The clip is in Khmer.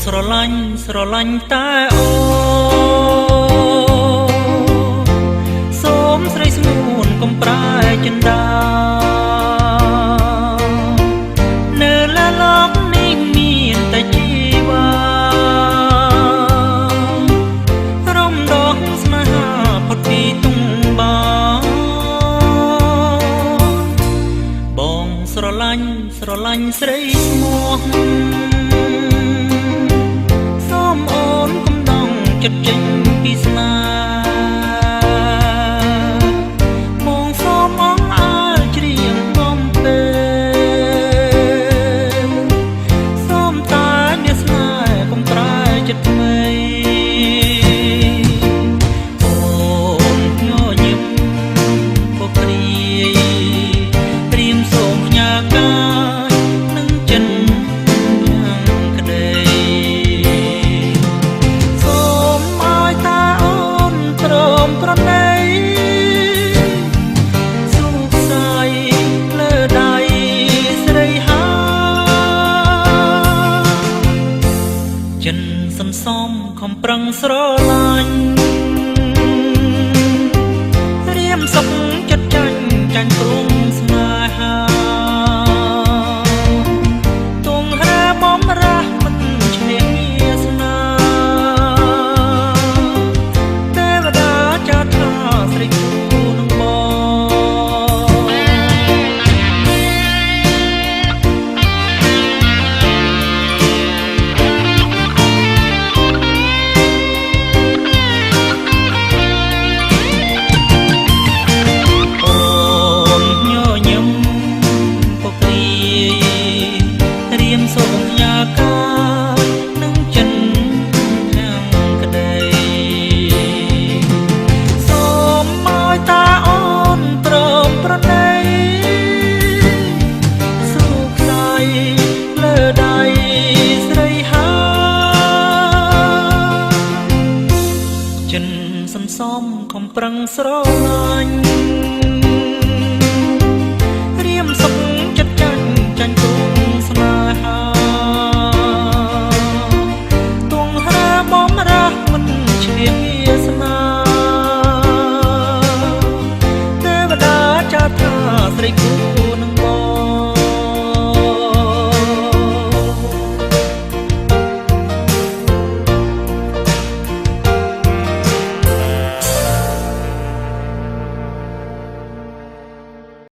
ស្រឡាញ់តែអូសូមស្រីស្ងួនកុំប្រែចិន្តានៅលើលោកនេះមានតែជីវ៉ារំដងស្នេហាផុតពីទុំបងស្រឡាញ់ស្រីស្មោះសូមអូនកុំដងចិត្តចេញពីស្នេហ៍បងសូមអងអើច្រៀងកំពេលសូមតែអ្នកស្នេហ៍កុំប្រែចិត្តថ្មីអូនញញឹមពុកព្រាយព្រៀមសូមផ្ញើកាយនឹងចិនយ៉ាងក្តីសូមឲ្យតាអូនព្រមប្រណីសុខសាយលើដៃស្រីហាចិនសន្សំខំប្រឹងស្រឡាញ់រៀមសុខចិត្តចាញ់ព្រមស្នេហាទងរ៉ែបំរះមិនឈ្នះវាសនាទេវតាចាត់ថាស្រីគូនឹងបងអូនញញឹមពុកព្រាយរៀមសូមផ្ញើកាយនឹងចិនខាងក្តីសូមឲ្យតាអូនព្រមប្រណីសុខសាយលើដៃស្រីហាចិនសន្សំខំប្រឹងស្រឡាញ់